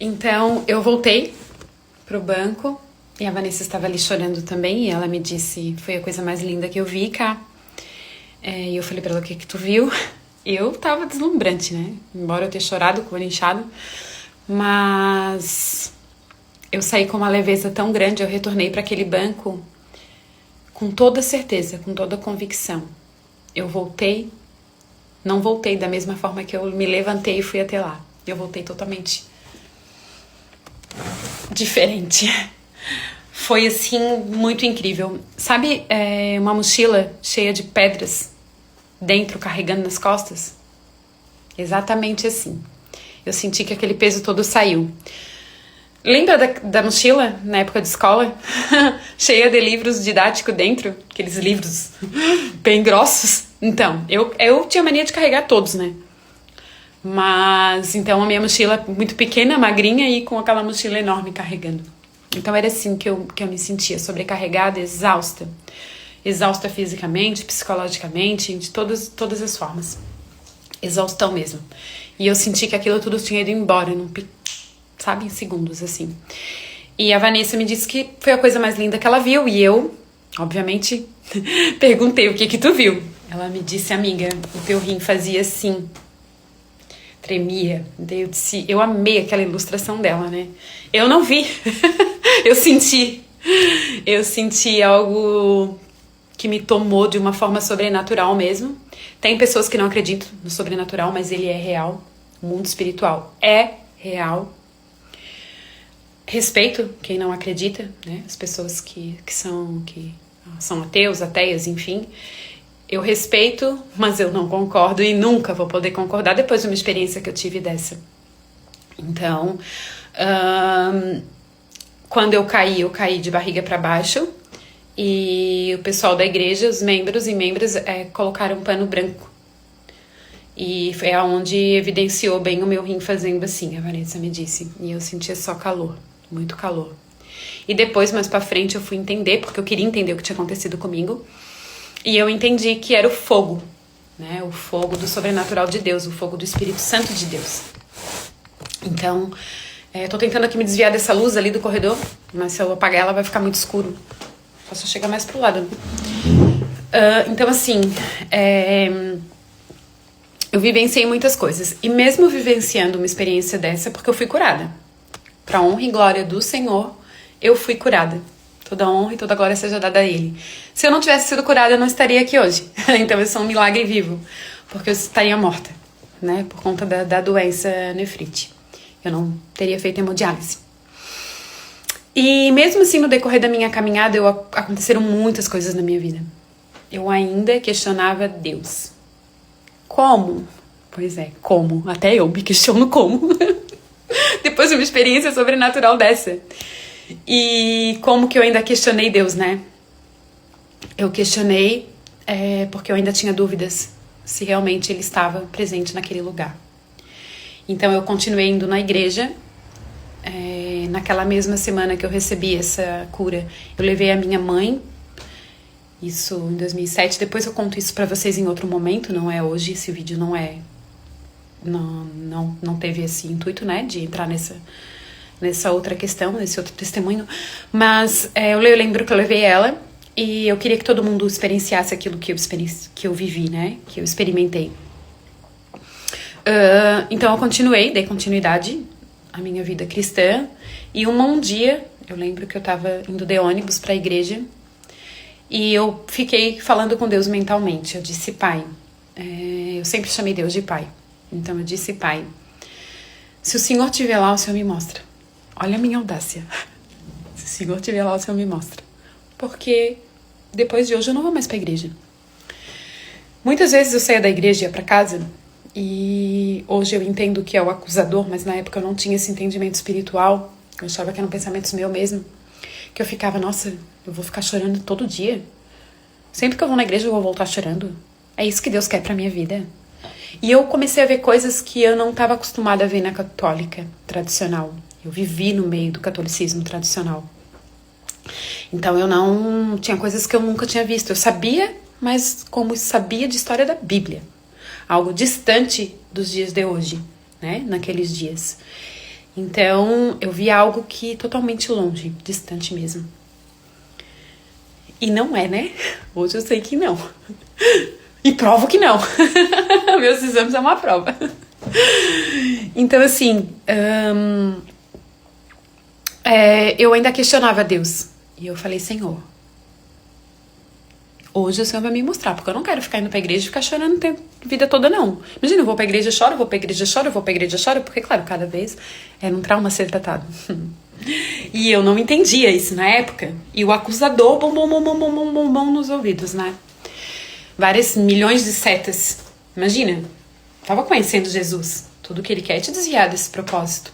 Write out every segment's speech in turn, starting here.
Então, eu voltei pro banco e a Vanessa estava ali chorando também. E ela me disse, foi a coisa mais linda que eu vi, cá. E eu falei pra ela, o que que tu viu? Eu tava deslumbrante, né? Embora eu tenha chorado com o olho inchado. Mas eu saí com uma leveza tão grande, eu retornei para aquele banco com toda certeza, com toda convicção. Eu voltei, não voltei da mesma forma que eu me levantei e fui até lá. Eu voltei totalmente diferente. Foi, assim, muito incrível. Sabe, uma mochila cheia de pedras dentro, carregando nas costas? Exatamente assim. Eu senti que aquele peso todo saiu. Lembra da mochila, na época de escola? Cheia de livros didáticos dentro? Aqueles livros bem grossos. Então, eu tinha mania de carregar todos, né? Mas, então, a minha mochila muito pequena, magrinha, e com aquela mochila enorme carregando. Então, era assim que eu me sentia, sobrecarregada, exausta. Exausta fisicamente, psicologicamente, de todas as formas. Exaustão mesmo. E eu senti que aquilo tudo tinha ido embora, sabe, em segundos, assim. E a Vanessa me disse que foi a coisa mais linda que ela viu. E eu, obviamente, perguntei, o que que tu viu? Ela me disse, amiga, o teu rim fazia assim, tremia. Daí eu disse, eu amei aquela ilustração dela, né? Eu não vi, eu senti. Eu senti algo que me tomou de uma forma sobrenatural mesmo. Tem pessoas que não acreditam no sobrenatural, mas ele é real. O mundo espiritual é real. Respeito quem não acredita, né? As pessoas que são ateus, ateias, enfim. Eu respeito, mas eu não concordo e nunca vou poder concordar depois de uma experiência que eu tive dessa. Então, quando eu caí de barriga para baixo. E o pessoal da igreja, os membros e membras, colocaram um pano branco. E foi aonde evidenciou bem o meu rim fazendo assim, a Vanessa me disse. E eu sentia só calor, muito calor. E depois, mais pra frente, eu fui entender, porque eu queria entender o que tinha acontecido comigo. E eu entendi que era o fogo, né? O fogo do sobrenatural de Deus, o fogo do Espírito Santo de Deus. Então, tô tentando aqui me desviar dessa luz ali do corredor, mas se eu apagar ela vai ficar muito escuro. Posso chegar mais pro lado. Então, assim, eu vivenciei muitas coisas. E mesmo vivenciando uma experiência dessa, porque eu fui curada. Pra honra e glória do Senhor, eu fui curada. Toda honra e toda glória seja dada a Ele. Se eu não tivesse sido curada, eu não estaria aqui hoje. Então, eu sou um milagre vivo. Porque eu estaria morta, né? Por conta da doença nefrite. Eu não teria feito hemodiálise. E mesmo assim, no decorrer da minha caminhada, aconteceram muitas coisas na minha vida. Eu ainda questionava Deus. Como? Pois é, como? Até eu me questiono como. Depois de uma experiência sobrenatural dessa. E como que eu ainda questionei Deus, né? Eu questionei porque eu ainda tinha dúvidas se realmente Ele estava presente naquele lugar. Então eu continuei indo na igreja. Naquela mesma semana que eu recebi essa cura, eu levei a minha mãe, isso em 2007. Depois eu conto isso pra vocês em outro momento, não é hoje. Esse vídeo não teve esse intuito, né, de entrar nessa outra questão, nesse outro testemunho. Mas eu lembro que eu levei ela e eu queria que todo mundo experienciasse aquilo que eu vivi, né, que eu experimentei. Então eu continuei, dei continuidade à minha vida cristã. E um dia, eu lembro que eu tava indo de ônibus pra igreja e eu fiquei falando com Deus mentalmente. Eu disse, Pai, eu sempre chamei Deus de Pai. Então eu disse, Pai, se o Senhor estiver lá, o Senhor me mostra. Olha a minha audácia. Se o Senhor estiver lá, o Senhor me mostra. Porque depois de hoje eu não vou mais pra igreja. Muitas vezes eu saía da igreja e ia pra casa. E hoje eu entendo que é o acusador, mas na época eu não tinha esse entendimento espiritual. Eu achava que eram pensamentos meus mesmo. Que eu ficava, nossa, eu vou ficar chorando todo dia. Sempre que eu vou na igreja eu vou voltar chorando. É isso que Deus quer pra minha vida. E eu comecei a ver coisas que eu não estava acostumada a ver na católica tradicional. Eu vivi no meio do catolicismo tradicional. Então eu não... Tinha coisas que eu nunca tinha visto. Eu sabia, mas como sabia de história da Bíblia. Algo distante dos dias de hoje, né? Naqueles dias. Então, eu vi algo que totalmente longe, distante mesmo. E não é, né? Hoje eu sei que não. E provo que não. Meus exames é uma prova. Então, assim, eu ainda questionava Deus. E eu falei, Senhor, hoje o Senhor vai me mostrar, porque eu não quero ficar indo pra igreja e ficar chorando a vida toda, não. Imagina, eu vou pra igreja, choro, vou pra igreja, choro, vou pra igreja, choro, porque, claro, cada vez era um trauma ser tratado. E eu não entendia isso na época. E o acusador, bom, bom, bom, bom, bom, bom, bom, bom nos ouvidos, né? Várias milhões de setas. Imagina, tava conhecendo Jesus. Tudo que ele quer é te desviar desse propósito.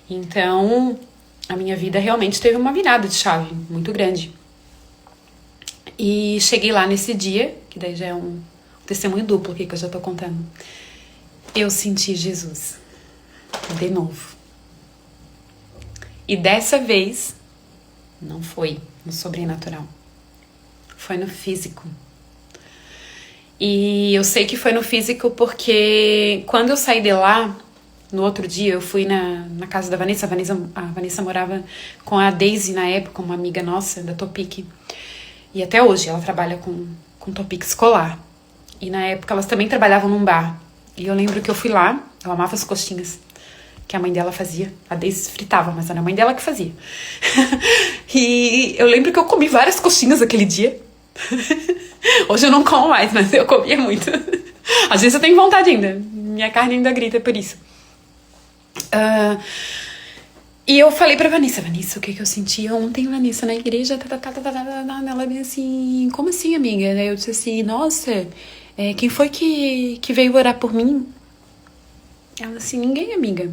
Então, a minha vida realmente teve uma virada de chave muito grande. E cheguei lá nesse dia, que daí já é um testemunho duplo aqui que eu já tô contando. Eu senti Jesus. De novo. E dessa vez, não foi no sobrenatural. Foi no físico. E eu sei que foi no físico porque quando eu saí de lá, no outro dia, eu fui na casa da Vanessa. A Vanessa morava com a Daisy na época, uma amiga nossa da Topic. E até hoje ela trabalha com Topic escolar. E na época elas também trabalhavam num bar. E eu lembro que eu fui lá, eu amava as coxinhas que a mãe dela fazia. A Daisy fritava, mas era a mãe dela que fazia. E eu lembro que eu comi várias coxinhas aquele dia. Hoje eu não como mais, mas eu comia muito. Às vezes eu tenho vontade ainda. Minha carne ainda grita por isso. E eu falei pra Vanessa, o que eu senti ontem, Vanessa, na igreja? Ela bem assim, como assim, amiga? Daí eu disse assim, nossa, quem foi que veio orar por mim? Ela assim, ninguém, amiga.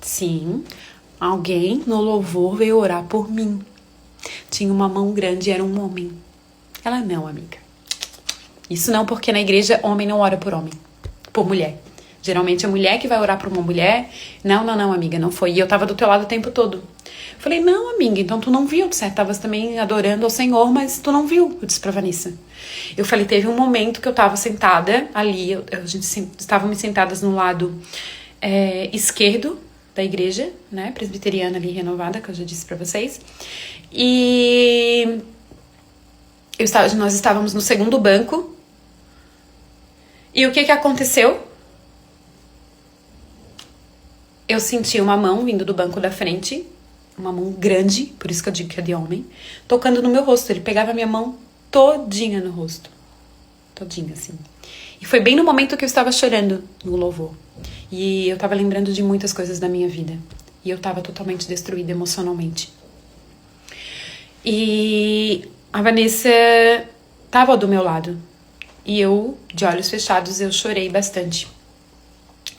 Sim, alguém no louvor veio orar por mim. Tinha uma mão grande, era um homem. Ela, não, amiga. Isso não, porque na igreja homem não ora por homem, por mulher. Geralmente é mulher que vai orar por uma mulher. Não, amiga, não foi. E eu tava do teu lado o tempo todo. Falei, não, amiga, então tu não viu. Tu tava também adorando ao Senhor, mas tu não viu. Eu disse pra Vanessa. Eu falei, teve um momento que eu tava sentada ali. A gente estávamos sentadas no lado esquerdo da igreja, né? Presbiteriana ali, renovada, que eu já disse pra vocês. E nós estávamos no segundo banco. E o que aconteceu? Eu senti uma mão vindo do banco da frente, uma mão grande, por isso que eu digo que é de homem, tocando no meu rosto. Ele pegava a minha mão todinha no rosto. Todinha, assim. E foi bem no momento que eu estava chorando no louvor. E eu estava lembrando de muitas coisas da minha vida. E eu estava totalmente destruída emocionalmente. E a Vanessa estava do meu lado. E eu, de olhos fechados, eu chorei bastante.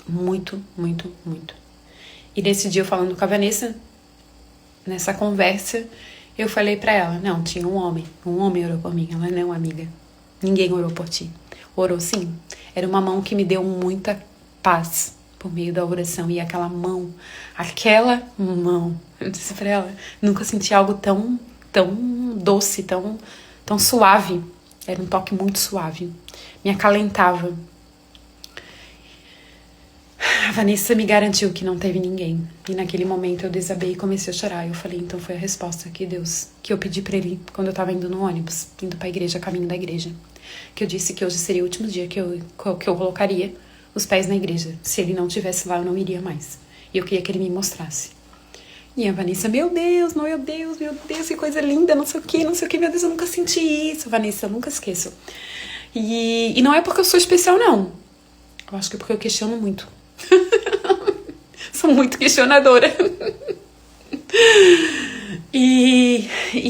Muito, muito, muito. E nesse dia, eu falando com a Vanessa, nessa conversa, eu falei pra ela, não, tinha um homem orou por mim. Ela, não, amiga, ninguém orou por ti. Orou sim. Era uma mão que me deu muita paz por meio da oração. E aquela mão, eu disse pra ela, nunca senti algo tão doce, tão suave. Era um toque muito suave. Me acalentava. A Vanessa me garantiu que não teve ninguém. E naquele momento eu desabei e comecei a chorar. Eu falei, então foi a resposta que eu pedi pra ele quando eu tava indo no ônibus, indo pra igreja, caminho da igreja. Que eu disse que hoje seria o último dia que eu colocaria os pés na igreja. Se ele não estivesse lá, eu não iria mais. E eu queria que ele me mostrasse. E a Vanessa, meu Deus, que coisa linda, não sei o que, meu Deus, eu nunca senti isso, Vanessa, eu nunca esqueço. E não é porque eu sou especial, não. Eu acho que é porque eu questiono muito. Sou muito questionadora. E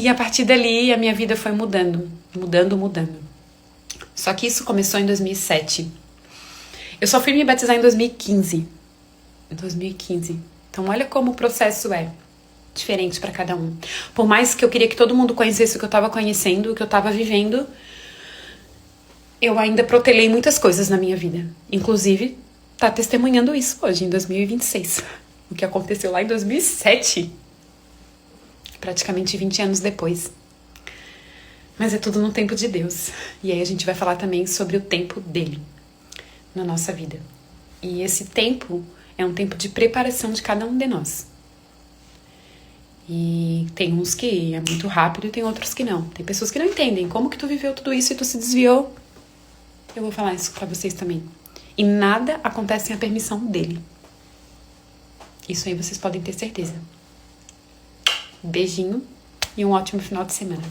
a partir dali a minha vida foi mudando. Só que isso começou em 2007. Eu só fui me batizar em 2015. Então olha como o processo é diferente para cada um. Por mais que eu queria que todo mundo conhecesse o que eu tava conhecendo, o que eu tava vivendo, eu ainda protelei muitas coisas na minha vida. Inclusive tá testemunhando isso hoje, em 2026. O que aconteceu lá em 2007. Praticamente 20 anos depois. Mas é tudo no tempo de Deus. E aí a gente vai falar também sobre o tempo dele na nossa vida. E esse tempo É um tempo de preparação de cada um de nós. E tem uns que é muito rápido e tem outros que não. Tem pessoas que não entendem como que tu viveu tudo isso e tu se desviou. Eu vou falar isso pra vocês também. E nada acontece sem a permissão dele. Isso aí vocês podem ter certeza. Beijinho e um ótimo final de semana.